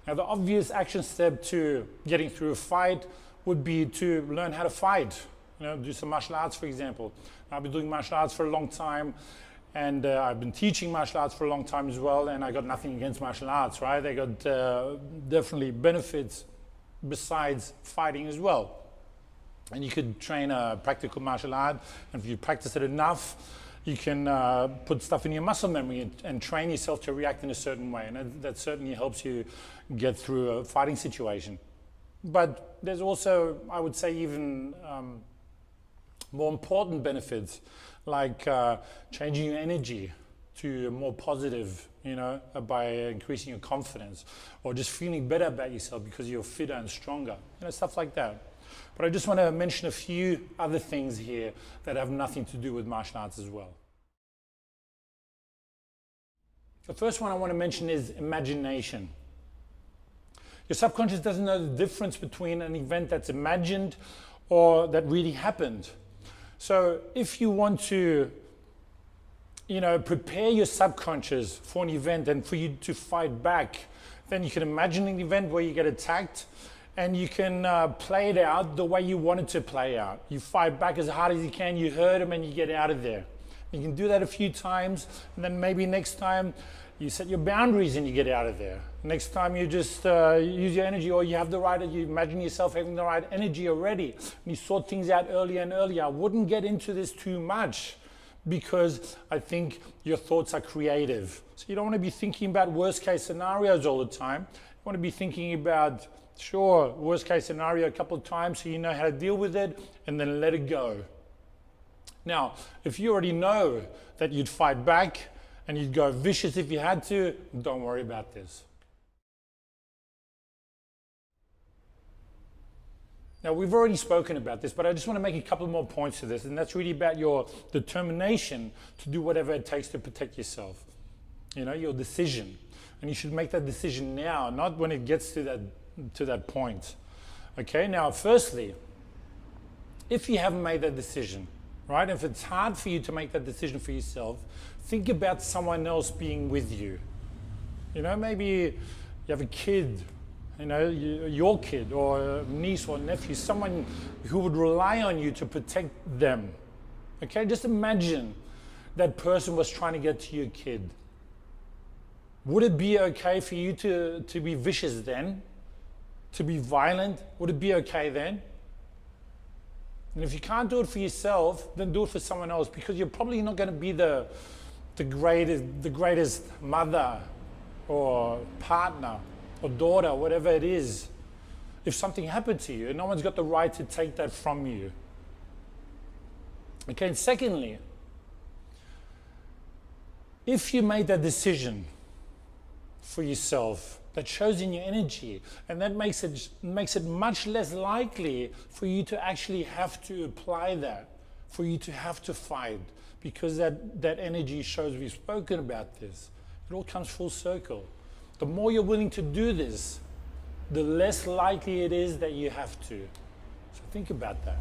Now, the obvious action step to getting through a fight would be to learn how to fight. Do some martial arts, for example. I've been doing martial arts for a long time, and I've been teaching martial arts for a long time as well, and I got nothing against martial arts, right? They got definitely benefits besides fighting as well. And you could train a practical martial art, and if you practice it enough, you can put stuff in your muscle memory and train yourself to react in a certain way, and that certainly helps you get through a fighting situation. But there's also, I would say, even more important benefits, like changing your energy to more positive, by increasing your confidence, or just feeling better about yourself because you're fitter and stronger, stuff like that. But I just want to mention a few other things here that have nothing to do with martial arts as well. The first one I want to mention is imagination. Your subconscious doesn't know the difference between an event that's imagined or that really happened. So if you want to, prepare your subconscious for an event and for you to fight back, then you can imagine an event where you get attacked, and you can play it out the way you want it to play out. You fight back as hard as you can, you hurt them, and you get out of there. You can do that a few times, and then maybe next time you set your boundaries and you get out of there. Next time you just use your energy, or you have the right, you imagine yourself having the right energy already. And you sort things out earlier and earlier. I wouldn't get into this too much because I think your thoughts are creative. So you don't want to be thinking about worst case scenarios all the time. You want to be thinking about, sure, worst case scenario a couple of times so you know how to deal with it, and then let it go. Now, if you already know that you'd fight back and you'd go vicious if you had to, don't worry about this. Now, we've already spoken about this, but I just want to make a couple more points to this, and that's really about your determination to do whatever it takes to protect yourself. Your decision. And you should make that decision now, not when it gets to that point. Okay, now firstly, if you haven't made that decision, right, if it's hard for you to make that decision for yourself, think about someone else being with you. Maybe you have a kid, your kid, or a niece or nephew, someone who would rely on you to protect them. Okay, just imagine that person was trying to get to your kid. Would it be okay for you to be vicious then? To be violent? Would it be okay then? And if you can't do it for yourself, then do it for someone else, because you're probably not going to be the greatest mother or partner or daughter, whatever it is, if something happened to you, and no one's got the right to take that from you. Okay, and secondly, if you made that decision for yourself, that shows in your energy, and that makes it much less likely for you to actually have to apply that, for you to have to fight, because that energy shows. We've spoken about this. It all comes full circle. The more you're willing to do this, the less likely it is that you have to. So think about that.